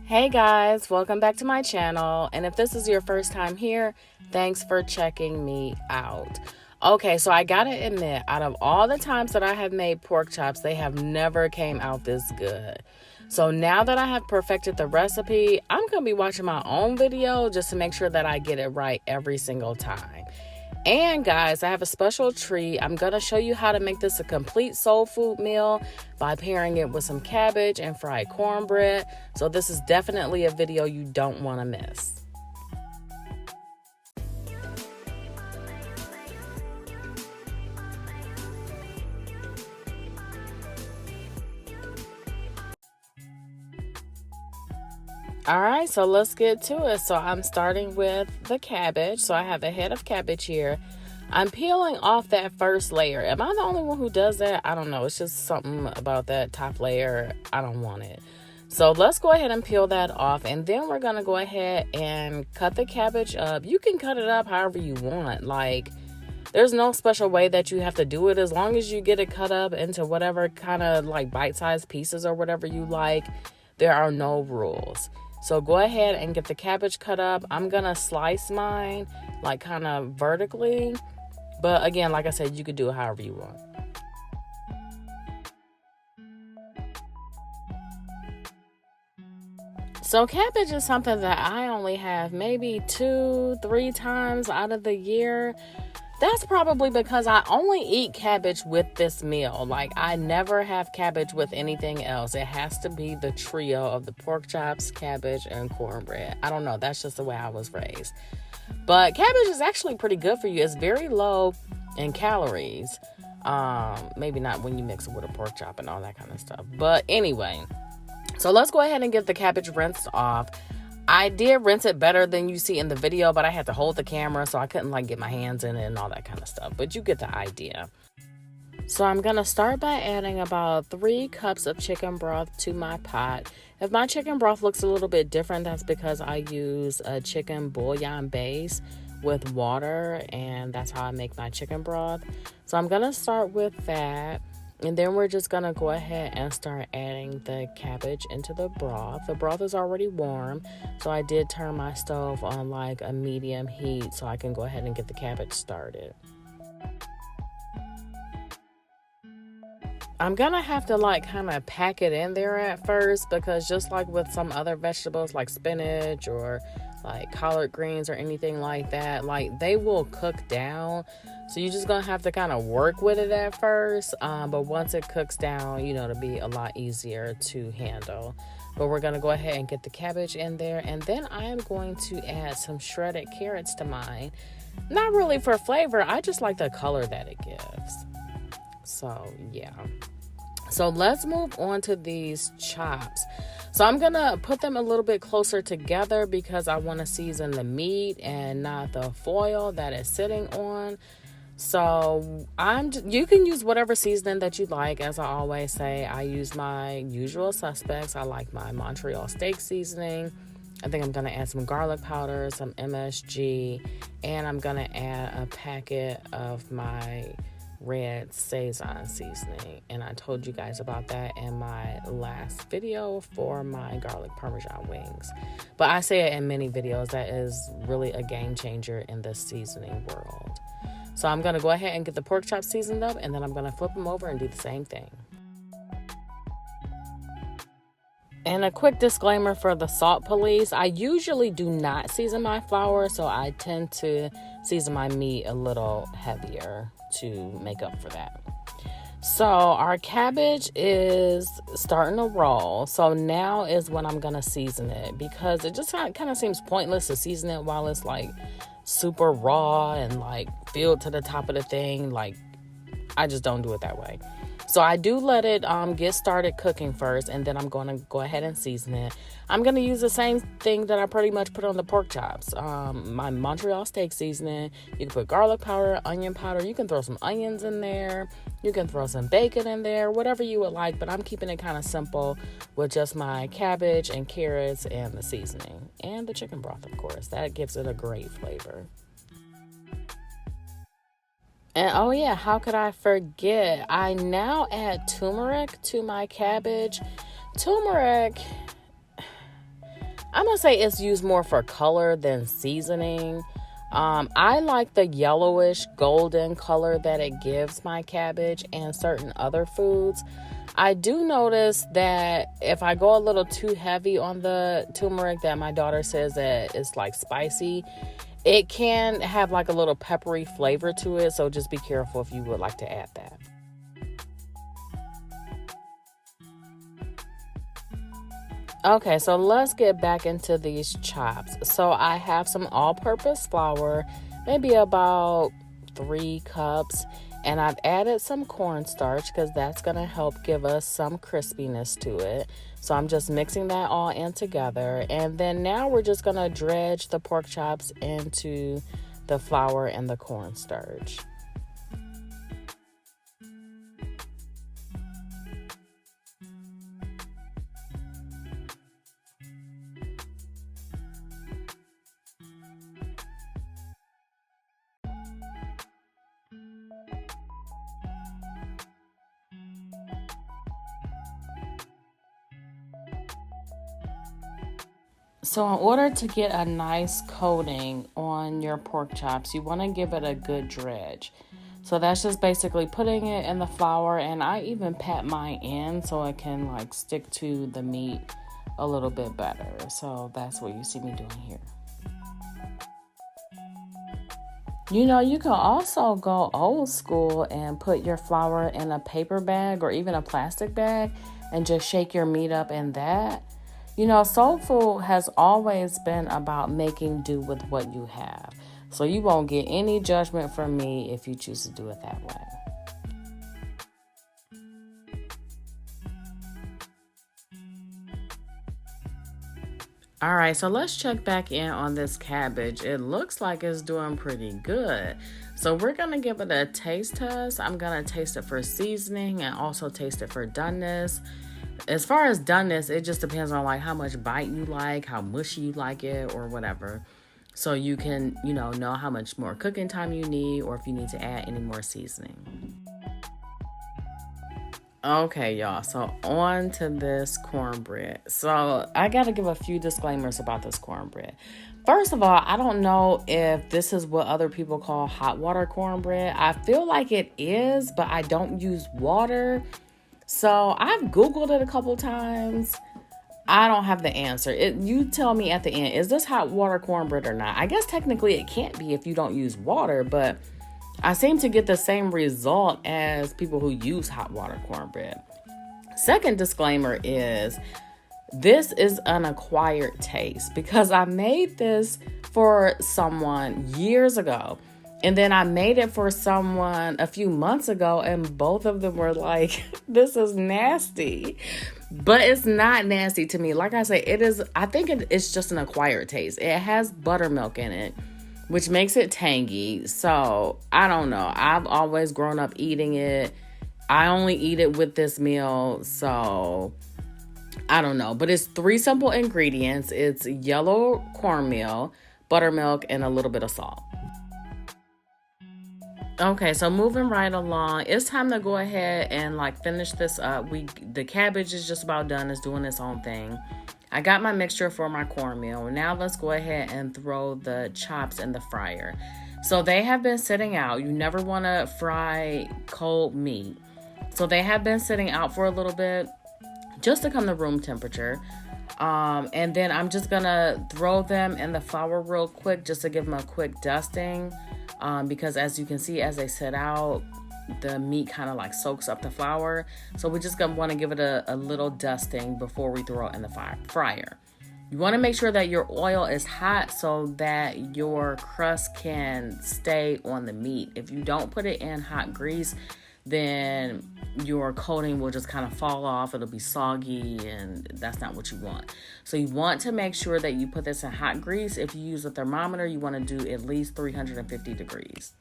Hey guys, welcome back to my channel, and if this is your first time here, thanks for checking me out. Okay, so I gotta admit, out of all the times that I have made pork chops, they have never came out this good. So now that I have perfected the recipe, I'm gonna be watching my own video just to make sure that I get it right every single time. And guys, I have a special treat. I'm going to show you how to make this a complete soul food meal by pairing it with some cabbage and fried cornbread. So this is definitely a video you don't want to miss. All right, so let's get to it. So I'm starting with the cabbage. So I have a head of cabbage here. I'm peeling off that first layer. Am I the only one who does that? I don't know. It's just something about that top layer. I don't want it. So let's go ahead and peel that off. And then we're going to go ahead and cut the cabbage up. You can cut it up however you want. Like, there's no special way that you have to do it. As long as you get it cut up into whatever kind of like bite-sized pieces or whatever you like, there are no rules. So go ahead and get the cabbage cut up. I'm going to slice mine like kind of vertically. But again, like I said, you could do it however you want. So cabbage is something that I only have maybe 2-3 times out of the year. That's probably because I only eat cabbage with this meal. Like, I never have cabbage with anything else. It has to be the trio of the pork chops, cabbage, and cornbread. I don't know. That's just the way I was raised. But cabbage is actually pretty good for you. It's very low in calories. Maybe not when you mix it with a pork chop and all that kind of stuff. But anyway, so let's go ahead and get the cabbage rinsed off. I did rinse it better than you see in the video, but I had to hold the camera, so I couldn't like get my hands in it and all that kind of stuff. But you get the idea. So I'm going to start by adding about 3 cups of chicken broth to my pot. If my chicken broth looks a little bit different, that's because I use a chicken bouillon base with water, and that's how I make my chicken broth. So I'm going to start with that. And then we're just going to go ahead and start adding the cabbage into the broth. The broth is already warm, so I did turn my stove on like a medium heat so I can go ahead and get the cabbage started. I'm going to have to like kind of pack it in there at first, because just like with some other vegetables like spinach or like collard greens or anything like that, like they will cook down. So you're just going to have to kind of work with it at first. But once it cooks down, you know, it'll be a lot easier to handle. But we're going to go ahead and get the cabbage in there. And then I am going to add some shredded carrots to mine. Not really for flavor. I just like the color that it gives. So, yeah. So let's move on to these chops. So I'm going to put them a little bit closer together because I want to season the meat and not the foil that it's sitting on. So you can use whatever seasoning that you like. As I always say, I use my usual suspects. I like my Montreal steak seasoning. I think I'm going to add some garlic powder, some MSG, and I'm going to add a packet of my red Sazon seasoning. And I told you guys about that in my last video for my garlic parmesan wings. But I say it in many videos. That is really a game changer in the seasoning world. So I'm going to go ahead and get the pork chops seasoned up, and then I'm going to flip them over and do the same thing. And a quick disclaimer for the salt police. I usually do not season my flour, so I tend to season my meat a little heavier to make up for that. So our cabbage is starting to roll. So now is when I'm going to season it, because it just kind of seems pointless to season it while it's like super raw and like filled to the top of the thing. Like, I just don't do it that way. So I do let it get started cooking first, and then I'm going to go ahead and season it. I'm going to use the same thing that I pretty much put on the pork chops. My Montreal steak seasoning. You can put garlic powder, onion powder. You can throw some onions in there. You can throw some bacon in there, whatever you would like. But I'm keeping it kind of simple with just my cabbage and carrots and the seasoning. And the chicken broth, of course. That gives it a great flavor. And oh yeah, how could I forget? I now add turmeric to my cabbage. Turmeric I'm gonna say it's used more for color than seasoning. I like the yellowish golden color that it gives my cabbage and certain other foods. I do notice that if I go a little too heavy on the turmeric, that my daughter says that it's like spicy, it can have like a little peppery flavor to it. So just be careful if you would like to add that. Okay, so let's get back into these chops. So I have some all-purpose flour, maybe about 3 cups, and I've added some cornstarch because that's going to help give us some crispiness to it. So I'm just mixing that all in together, and then now we're just going to dredge the pork chops into the flour and the cornstarch. So in order to get a nice coating on your pork chops, you want to give it a good dredge. So that's just basically putting it in the flour, and I even pat mine in so it can like stick to the meat a little bit better. So that's what you see me doing here. You know, you can also go old school and put your flour in a paper bag or even a plastic bag and just shake your meat up in that. You know, soul food has always been about making do with what you have. So you won't get any judgment from me if you choose to do it that way. All right, so let's check back in on this cabbage. It looks like it's doing pretty good. So we're going to give it a taste test. I'm going to taste it for seasoning and also taste it for doneness. As far as doneness, it just depends on like how much bite you like, how mushy you like it, or whatever. So you can, know how much more cooking time you need or if you need to add any more seasoning. Okay, y'all, so on to this cornbread. So I got to give a few disclaimers about this cornbread. First of all, I don't know if this is what other people call hot water cornbread. I feel like it is, but I don't use water. So I've Googled it a couple times. I don't have the answer. You tell me at the end, is this hot water cornbread or not? I guess technically it can't be if you don't use water, but I seem to get the same result as people who use hot water cornbread. Second disclaimer is this is an acquired taste because I made this for someone years ago. And then I made it for someone a few months ago, and both of them were like, this is nasty. But it's not nasty to me. Like I say, it is. I think it's just an acquired taste. It has buttermilk in it, which makes it tangy. So I don't know. I've always grown up eating it. I only eat it with this meal. So I don't know. But it's 3 simple ingredients. It's yellow cornmeal, buttermilk, and a little bit of salt. Okay, so moving right along, it's time to go ahead and finish this up. The cabbage is just about done. It's doing its own thing. I got my mixture for my cornmeal. Now let's go ahead and throw the chops in the fryer. So they have been sitting out. You never want to fry cold meat. So they have been sitting out for a little bit just to come to room temperature. And then I'm just going to throw them in the flour real quick just to give them a quick dusting. Because as you can see, as they sit out, the meat kind of soaks up the flour. So we're just going to want to give it a little dusting before we throw it in the fryer. You want to make sure that your oil is hot so that your crust can stay on the meat. If you don't put it in hot grease, then your coating will just kind of fall off. It'll be soggy, and that's not what you want. So you want to make sure that you put this in hot grease. If you use a thermometer, you want to do at least 350 degrees.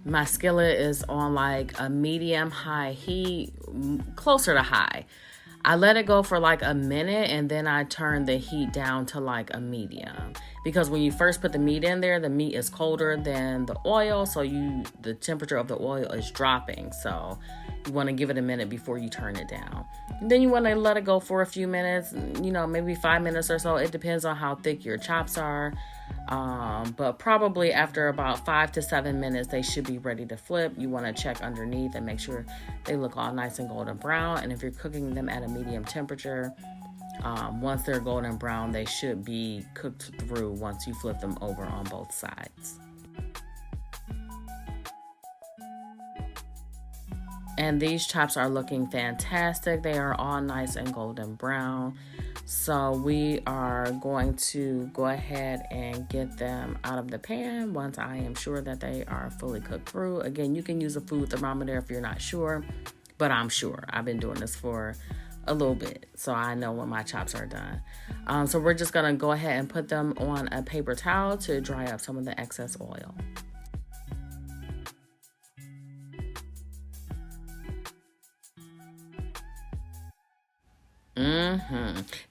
My skillet is on a medium high heat, closer to high. I let it go for a minute, and then I turn the heat down to a medium. because when you first put the meat in there, the meat is colder than the oil, so the temperature of the oil is dropping. So you want to give it a minute before you turn it down. And then you want to let it go for a few minutes, maybe 5 minutes or so. It depends on how thick your chops are. But probably after about 5 to 7 minutes, they should be ready to flip. You want to check underneath and make sure they look all nice and golden brown. And if you're cooking them at a medium temperature, once they're golden brown, they should be cooked through once you flip them over on both sides. And these chops are looking fantastic. They are all nice and golden brown. So we are going to go ahead and get them out of the pan once I am sure that they are fully cooked through. Again, you can use a food thermometer if you're not sure, but I'm sure. I've been doing this for a little bit, so I know when my chops are done. So we're just gonna go ahead and put them on a paper towel to dry up some of the excess oil.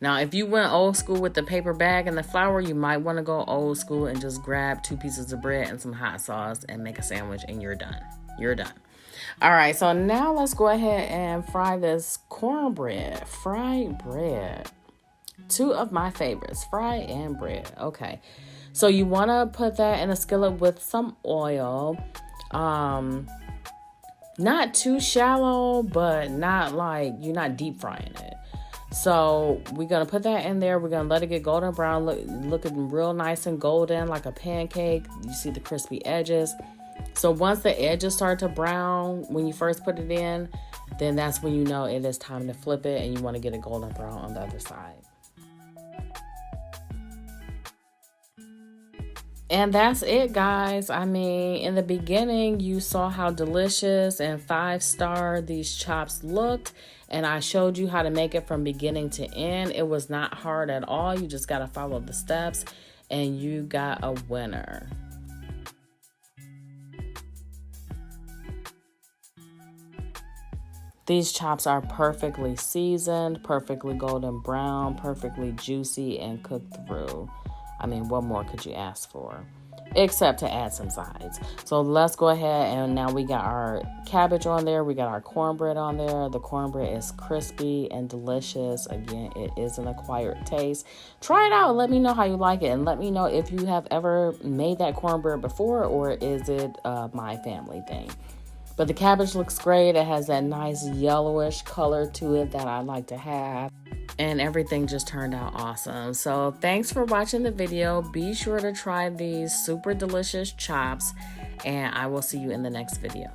Now, if you went old school with the paper bag and the flour, you might want to go old school and just grab 2 pieces of bread and some hot sauce and make a sandwich, and you're done. You're done. All right, so now let's go ahead and fry this cornbread, fried bread. 2 of my favorites, fry and bread. Okay, so you want to put that in a skillet with some oil. Not too shallow, but not like you're not deep frying it. So we're going to put that in there. We're going to let it get golden brown, looking real nice and golden like a pancake. You see the crispy edges. So once the edges start to brown, when you first put it in, then that's when you know it is time to flip it and you want to get a golden brown on the other side. And that's it, guys. I mean, in the beginning, you saw how delicious and 5-star these chops looked. And I showed you how to make it from beginning to end. It was not hard at all. You just got to follow the steps and you got a winner. These chops are perfectly seasoned, perfectly golden brown, perfectly juicy and cooked through. I mean, what more could you ask for? Except to add some sides. So let's go ahead, and now we got our cabbage on there. We got our cornbread on there. The cornbread is crispy and delicious. Again, it is an acquired taste. Try it out. Let me know how you like it. And let me know if you have ever made that cornbread before, or is it my family thing. But the cabbage looks great. It has that nice yellowish color to it that I like to have. And everything just turned out awesome. So thanks for watching the video. Be sure to try these super delicious chops, and I will see you in the next video.